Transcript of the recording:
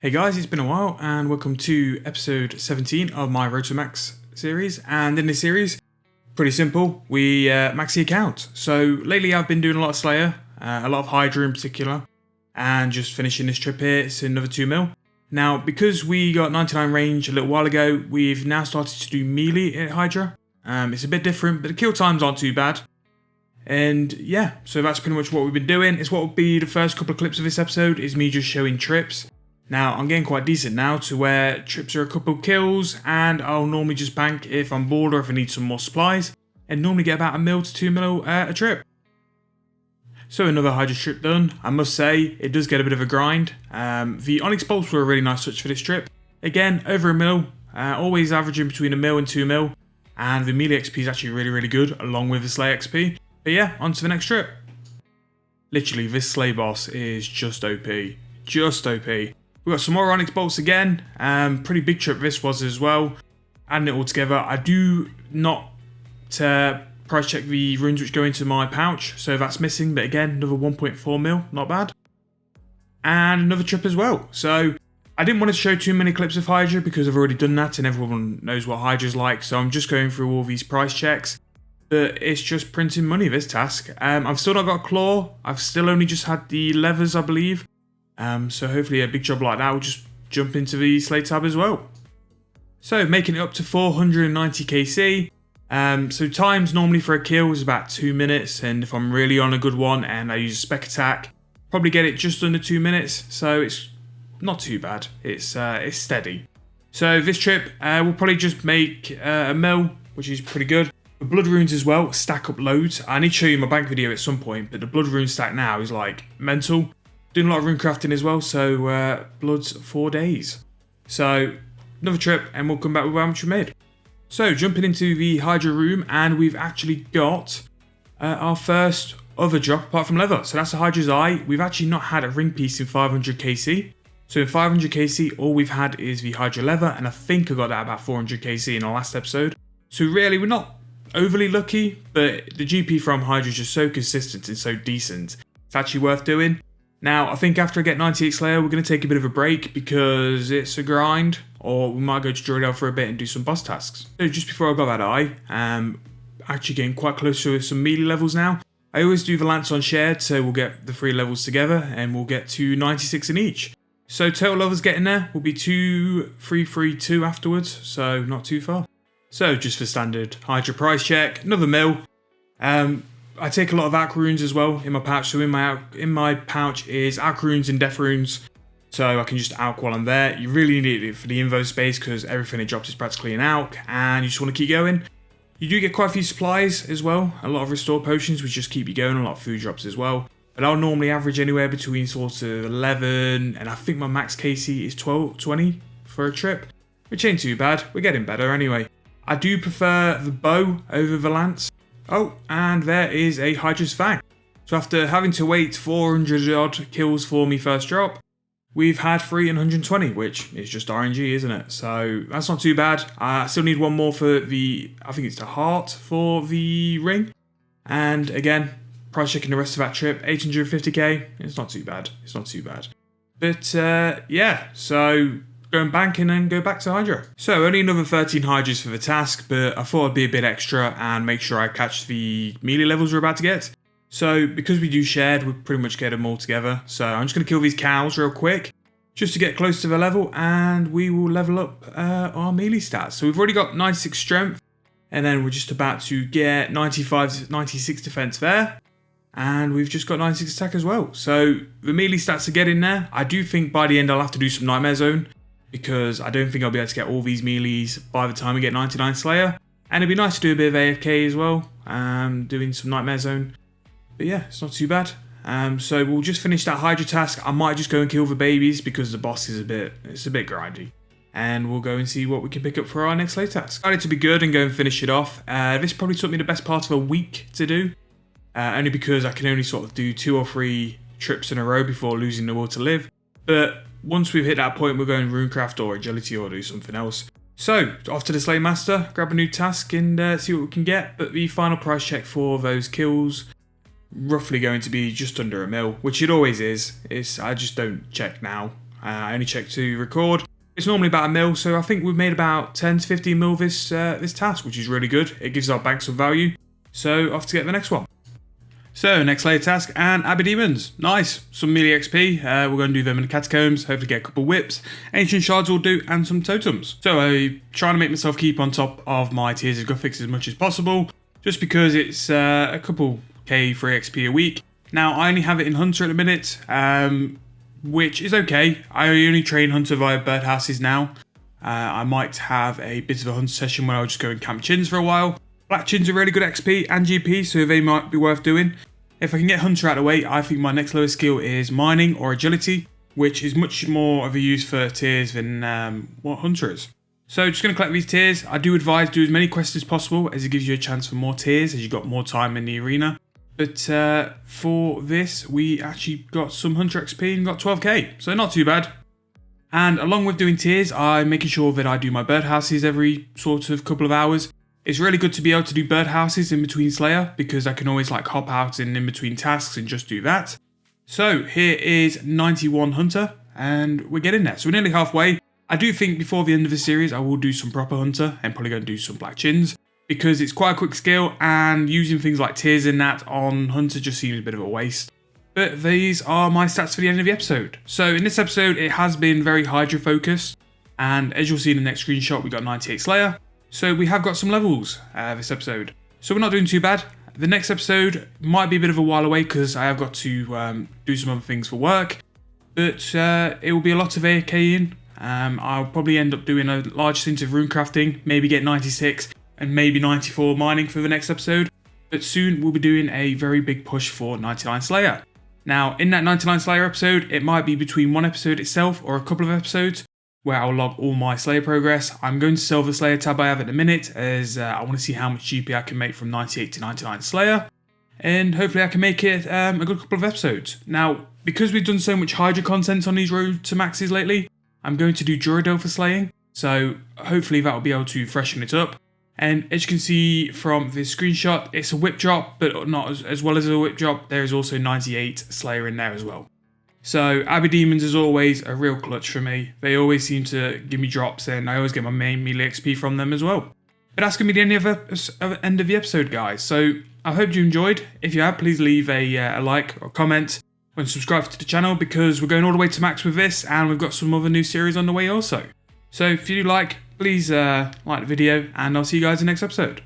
Hey guys, it's been a while and welcome to episode 17 of my roadtomax series. And in this series, pretty simple, we max the account. So lately I've been doing a lot of Slayer, a lot of Hydra in particular, and just finishing this trip here, it's another 2 mil. Now, because we got 99 range a little while ago, we've now started to do Meele Hydra. It's a bit different, but the kill times aren't too bad. And yeah, so that's pretty much what we've been doing. It's what will be the first couple of clips of this episode, is me just showing trips. Now, I'm getting quite decent now to where trips are a couple of kills, and I'll normally just bank if I'm bored or if I need some more supplies, and normally get about 1 mil to 2 mil a trip. So another Hydra trip done. I must say, it does get a bit of a grind. The Onyx bolts were a really nice touch for this trip. Again, over 1 mil, always averaging between 1 mil and 2 mil, and the Meele XP is actually really good, along with the Slay XP. But yeah, on to the next trip. Literally, this Slay boss is just OP. Just OP. We got some more Onyx bolts again. Pretty big trip this was as well. Adding it all together. I do not price check the runes which go into my pouch, so that's missing. But again, another 1.4 mil, not bad. And another trip as well. So I didn't want to show too many clips of Hydra because I've already done that and everyone knows what Hydra's like. So I'm just going through all these price checks. But it's just printing money, this task. I've still not got a claw. I've still only just had the levers, I believe. So hopefully a big job like that will just jump into the Slay tab as well. So making it up to 490 KC. So times normally for a kill is about 2 minutes, and if I'm really on a good one and I use a spec attack, probably get it just under 2 minutes. So it's not too bad. It's steady. So this trip we'll probably just make 1 mil, which is pretty good. The blood runes as well stack up loads. I need to show you my bank video at some point, but the blood rune stack now is like mental. Doing a lot of rune crafting as well, so blood's 4 days. So another trip and we'll come back with how much we made. So jumping into the Hydra room, and we've actually got our first other drop apart from leather. So that's the Hydra's Eye. We've actually not had a ring piece in 500 KC. So in 500 KC, all we've had is the Hydra leather, and I think I got that about 400 KC in our last episode. So really, we're not overly lucky, but the GP from Hydra is just so consistent and so decent. It's actually worth doing. Now, I think after I get 98 Slayer, we're going to take a bit of a break because it's a grind, or we might go to Druidel for a bit and do some boss tasks. So just before I got that eye, actually getting quite close to some Meele levels now. I always do the Lance on shared, so we'll get the 3 levels together and we'll get to 96 in each. So total levels getting there will be 2, 3, 3, 2 afterwards, so not too far. So just for standard Hydra price check, another mil. I take a lot of Alch runes as well in my pouch, so in my pouch is Alch runes and death runes, so I can just Alch while I'm there. You really need it for the invo space because everything it drops is practically an Alch, and you just want to keep going. You do get quite a few supplies as well, a lot of restore potions which just keep you going, a lot of food drops as well. But I'll normally average anywhere between sort of 11, and I think my max KC is 20 for a trip, which ain't too bad. We're getting better anyway. I do prefer the bow over the lance. Oh, and there is a Hydra's Fang. So after having to wait 400 odd kills for me first drop, we've had 320, which is just RNG, isn't it? So that's not too bad. I still need one more for the, I think it's the heart for the ring. And again, price checking the rest of that trip, 850k. It's not too bad. It's not too bad. But yeah, so go and bank and then go back to Hydra. So only another 13 Hydras for the task, but I thought I'd be a bit extra and make sure I catch the Meele levels we're about to get. So because we do shared, we pretty much get them all together. So I'm just going to kill these cows real quick, just to get close to the level, and we will level up our Meele stats. So we've already got 96 strength, and then we're just about to get 96 defense there. And we've just got 96 attack as well. So the Meele stats are getting there. I do think by the end I'll have to do some Nightmare Zone, because I don't think I'll be able to get all these Meeles by the time we get 99 Slayer. And it'd be nice to do a bit of AFK as well, doing some Nightmare Zone. But yeah, it's not too bad. So we'll just finish that Hydra task. I might just go and kill the babies because the boss is a bit grindy. And we'll go and see what we can pick up for our next Slay task. I wanted to be good and go and finish it off. This probably took me the best part of a week to do. Only because I can only sort of do 2 or 3 trips in a row before losing the will to live. But once we've hit that point, we're going runecraft or agility or do something else. So, off to the Slay Master, grab a new task and see what we can get. But the final price check for those kills, roughly going to be just under 1 mil, which it always is. I just don't check now. I only check to record. It's normally about 1 mil, so I think we've made about 10 to 15 mil this task, which is really good. It gives our bank some value. So off to get the next one. So next layer task, and Abbey Demons. Nice, some melee XP. We're going to do them in the catacombs, hopefully get a couple whips. Ancient shards will do, and some totems. So I'm trying to make myself keep on top of my tiers of graphics as much as possible, just because it's a couple K free XP a week. Now I only have it in Hunter at the minute, which is okay. I only train Hunter via birdhouses now. I might have a bit of a Hunter session where I'll just go and camp chins for a while. Black chins are really good XP and GP, so they might be worth doing. If I can get Hunter out of the way, I think my next lowest skill is Mining or Agility, which is much more of a use for tiers than what Hunter is. So just going to collect these tiers. I do advise do as many quests as possible, as it gives you a chance for more tiers, as you've got more time in the arena. But for this, we actually got some Hunter XP and got 12k, so not too bad. And along with doing tiers, I'm making sure that I do my birdhouses every sort of couple of hours. It's really good to be able to do birdhouses in between Slayer, because I can always like hop out in between tasks and just do that. So here is 91 Hunter, and we're getting there. So we're nearly halfway. I do think before the end of the series, I will do some proper Hunter, and probably going to do some Black Chins, because it's quite a quick skill, and using things like tiers in that on Hunter just seems a bit of a waste. But these are my stats for the end of the episode. So in this episode, it has been very Hydra focused, and as you'll see in the next screenshot, we got 98 Slayer. So we have got some levels this episode. So we're not doing too bad. The next episode might be a bit of a while away because I have got to do some other things for work. But it will be a lot of AFKing. I'll probably end up doing a large stint of rune crafting, maybe get 96 and maybe 94 mining for the next episode. But soon we'll be doing a very big push for 99 Slayer. Now in that 99 Slayer episode, it might be between one episode itself or a couple of episodes, where I'll log all my Slayer progress. I'm going to sell the Slayer tab I have at the minute, as I want to see how much GP I can make from 98 to 99 Slayer, and hopefully I can make it a good couple of episodes. Now, because we've done so much Hydra content on these road to maxes lately, I'm going to do Duradel for slaying, so hopefully that will be able to freshen it up. And as you can see from this screenshot, it's a whip drop, but not as well as a whip drop, there is also 98 Slayer in there as well. So Abbey Demons is always a real clutch for me. They always seem to give me drops, and I always get my main melee XP from them as well. But that's going to be the end of the episode, guys. So I hope you enjoyed. If you have, please leave a like or comment and subscribe to the channel, because we're going all the way to max with this, and we've got some other new series on the way also. So if you do like, please like the video, and I'll see you guys in the next episode.